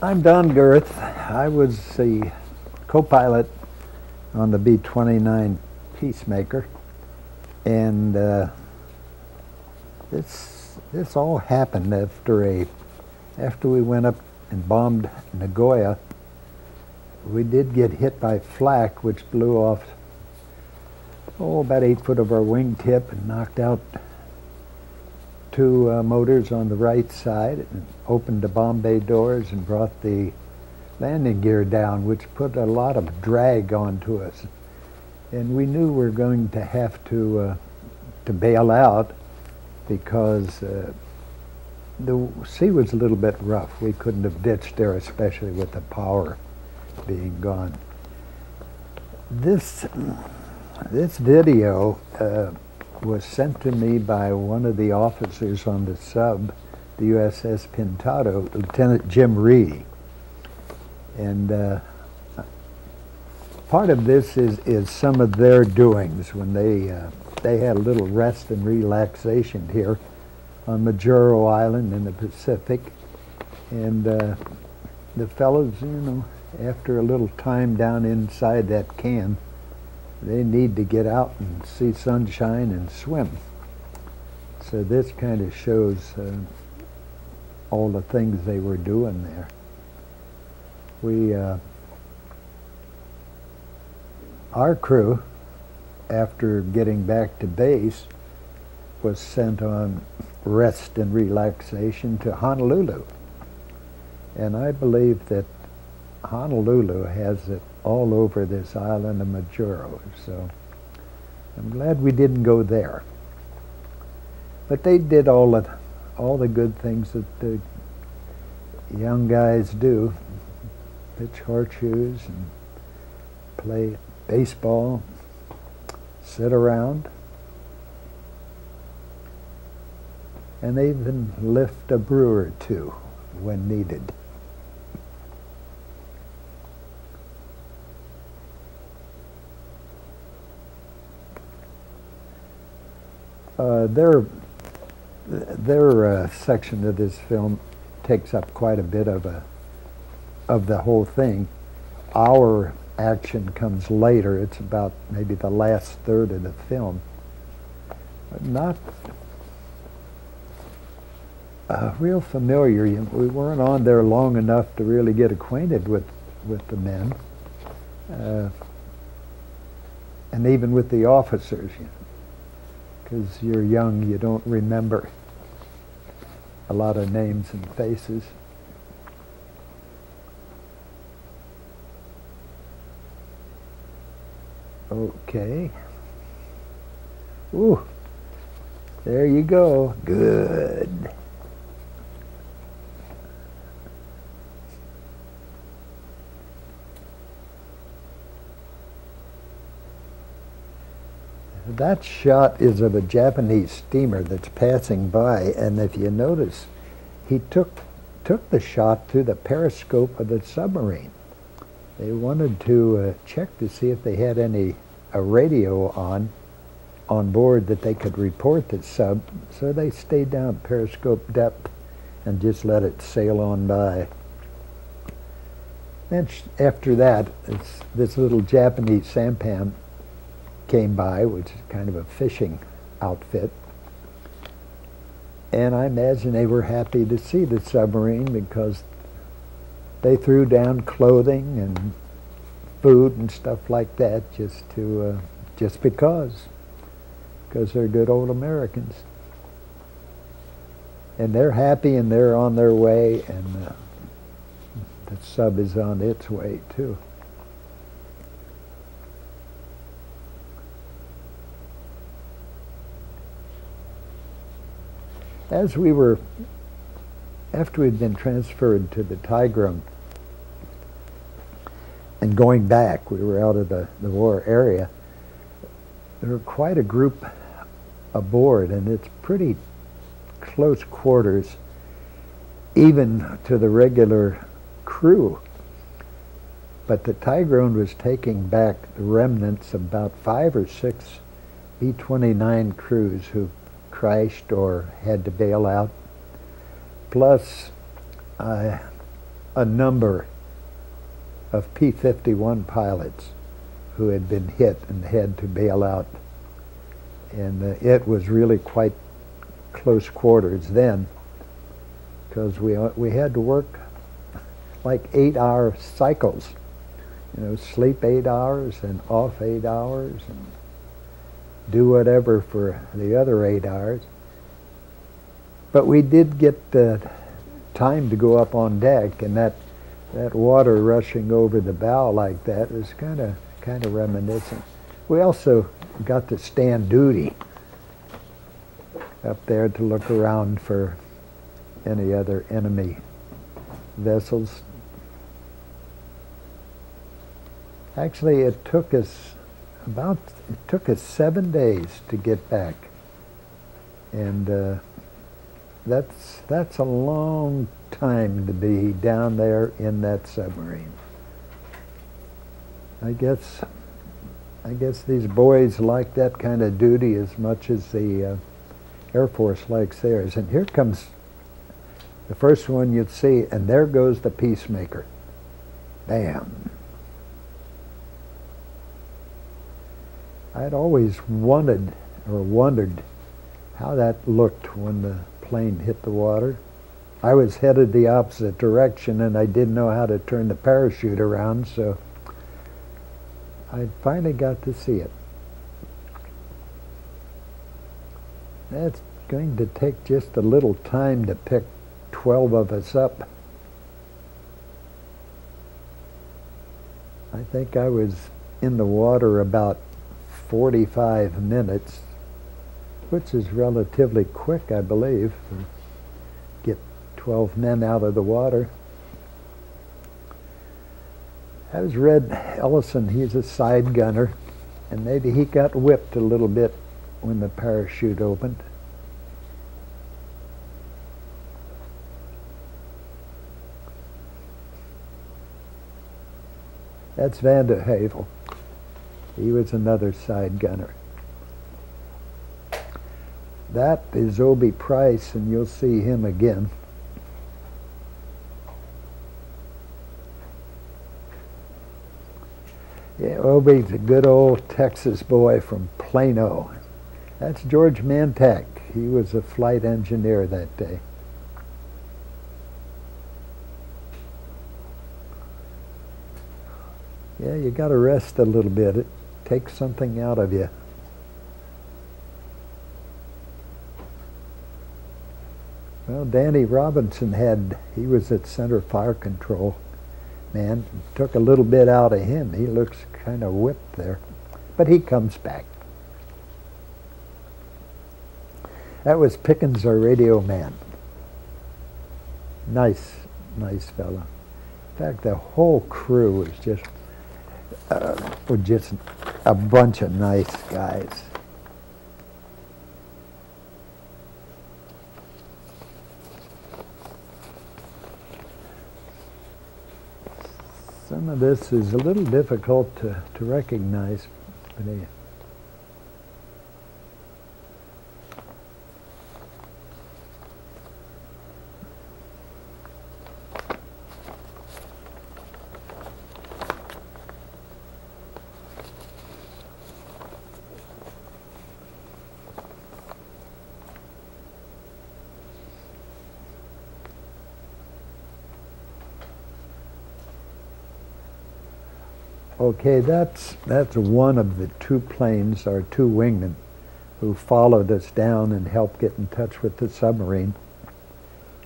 I'm Don Girth. I was the co-pilot on the B-29 Peacemaker, and this all happened after we went up and bombed Nagoya. We did get hit by flak, which blew off about 8 foot of our wingtip and knocked out two motors on the right side and opened the bomb bay doors and brought the landing gear down, which put a lot of drag onto us. And we knew we were going to have to bail out because the sea was a little bit rough. We couldn't have ditched there, especially with the power being gone. This video was sent to me by one of the officers on the sub, the USS Pintado, Lieutenant Jim Reedy. And part of this is some of their doings when they had a little rest and relaxation here on Majuro Island in the Pacific. And the fellows, after a little time down inside that can, they need to get out and see sunshine and swim. So this kind of shows all the things they were doing there. Our crew, after getting back to base, was sent on rest and relaxation to Honolulu. And I believe that Honolulu has it all over this island of Majuro, so I'm glad we didn't go there. But they did all the good things that the young guys do: pitch horseshoes and play baseball, sit around, and they even lift a brew or two when needed. Their section of this film takes up quite a bit of the whole thing. Our action comes later. It's about maybe the last third of the film. But not real familiar. We weren't on there long enough to really get acquainted with the men, and even with the officers. Because you're young, you don't remember a lot of names and faces. Okay. Ooh, there you go. Good. That shot is of a Japanese steamer that's passing by, and if you notice, he took the shot through the periscope of the submarine. They wanted to check to see if they had a radio on board that they could report the sub, so they stayed down periscope depth and just let it sail on by. And after that, this little Japanese sampan came by, which is kind of a fishing outfit, and I imagine they were happy to see the submarine because they threw down clothing and food and stuff like that just because they're good old Americans, and they're happy and they're on their way, and the sub is on its way too. After we'd been transferred to the Tigrum and going back, we were out of the war area, there were quite a group aboard, and it's pretty close quarters, even to the regular crew. But the Tigrum was taking back the remnants of about 5 or 6 B-29 crews who crashed or had to bail out, plus a a number of P-51 pilots who had been hit and had to bail out. And it was really quite close quarters then, because we had to work like 8-hour cycles. You know, sleep 8 hours and off 8 hours and do whatever for the other 8 hours. But we did get time to go up on deck, and that water rushing over the bow like that was kind of reminiscent. We also got to stand duty up there to look around for any other enemy vessels. Actually, it took us 7 days to get back, and that's a long time to be down there in that submarine. I guess these boys like that kind of duty as much as the Air Force likes theirs. And here comes the first one you'd see, and there goes the Peacemaker. Bam. I'd always wanted or wondered how that looked when the plane hit the water. I was headed the opposite direction, and I didn't know how to turn the parachute around, so I finally got to see it. That's going to take just a little time to pick 12 of us up. I think I was in the water about 45 minutes, which is relatively quick, I believe, to get 12 men out of the water. That was Red Ellison. He's a side gunner, and maybe he got whipped a little bit when the parachute opened. That's Van de Havel. He was another side gunner. That is Obie Price, and you'll see him again. Yeah, Obie's a good old Texas boy from Plano. That's George Mantak. He was a flight engineer that day. Yeah, you got to rest a little bit. It takes something out of you. Well, Danny Robinson he was at center fire control. Man, took a little bit out of him. He looks kind of whipped there. But he comes back. That was Pickens, our radio man. Nice fellow. In fact, the whole crew was just a bunch of nice guys. Some of this is a little difficult to recognize. But okay, that's one of the two planes, our two wingmen, who followed us down and helped get in touch with the submarine.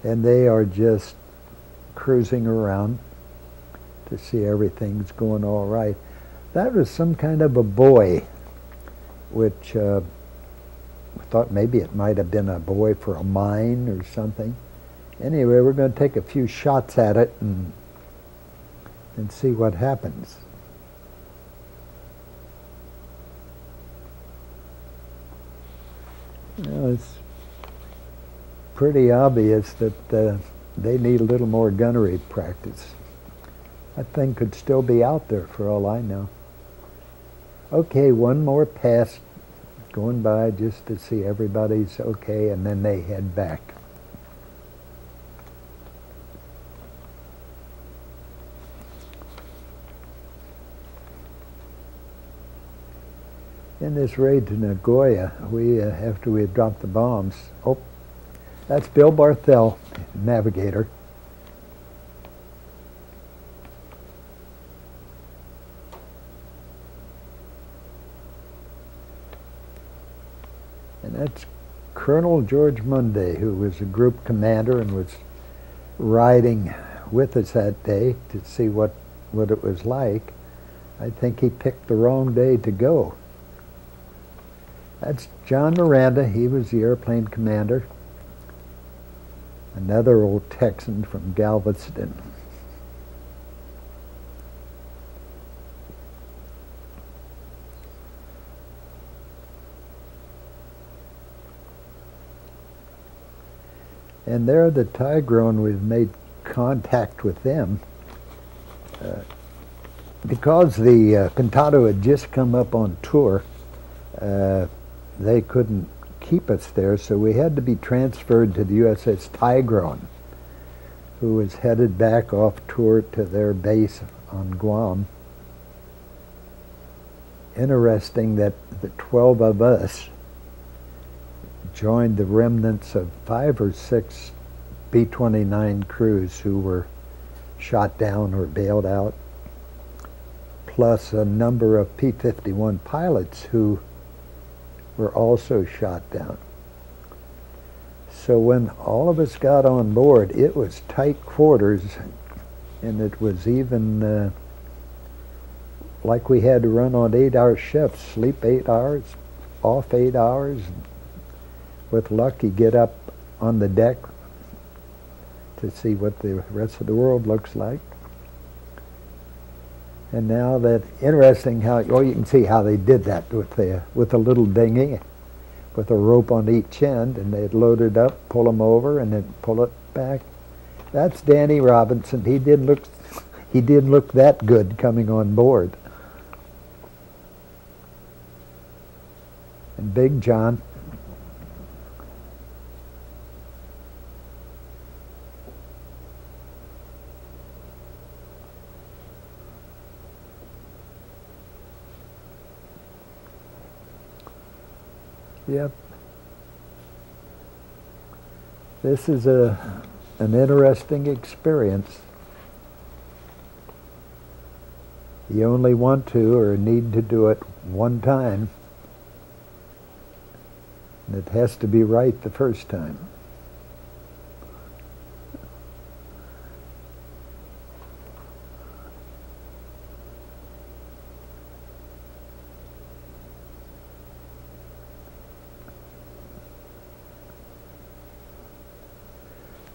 And they are just cruising around to see everything's going all right. That was some kind of a buoy, which I thought maybe it might have been a buoy for a mine or something. Anyway, we're going to take a few shots at it and see what happens. Well, it's pretty obvious that they need a little more gunnery practice. That thing could still be out there for all I know. Okay, one more pass going by just to see everybody's okay, and then they head back. In this raid to Nagoya, after we had dropped the bombs, oh, that's Bill Barthel, navigator. And that's Colonel George Munday, who was a group commander and was riding with us that day to see what it was like. I think he picked the wrong day to go. That's John Miranda. He was the airplane commander. Another old Texan from Galveston. And there the Tigrone, we've made contact with them. Because the Pintado had just come up on tour, they couldn't keep us there, so we had to be transferred to the USS Tigrone, who was headed back off tour to their base on Guam. Interesting that the 12 of us joined the remnants of 5 or 6 B-29 crews who were shot down or bailed out, plus a number of P-51 pilots who were also shot down. So when all of us got on board, it was tight quarters, and it was even like we had to run on 8-hour shifts, sleep 8 hours, off 8 hours. With luck, you get up on the deck to see what the rest of the world looks like. And now that interesting how, oh, you can see how they did that with a little dinghy with a rope on each end, and they'd load it up, pull them over, and then pull it back. That's Danny Robinson. He did look that good coming on board. And Big John. Yep. This is an interesting experience. You only want to or need to do it one time. And it has to be right the first time.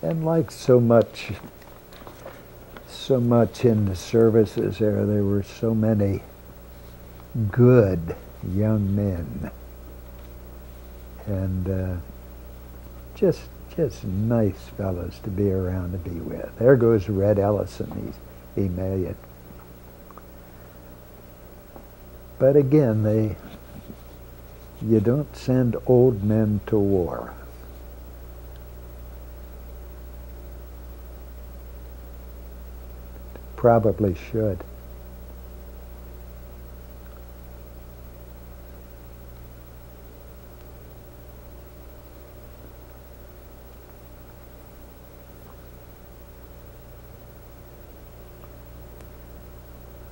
And like so much in the services there were so many good young men, and just nice fellows to be around to be with. There goes Red Ellison, he's Emilion. But again, you don't send old men to war. Probably should.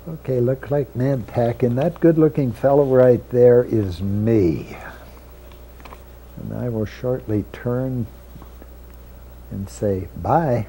Okay, look like Nantucket, and that good-looking fellow right there is me. And I will shortly turn and say bye.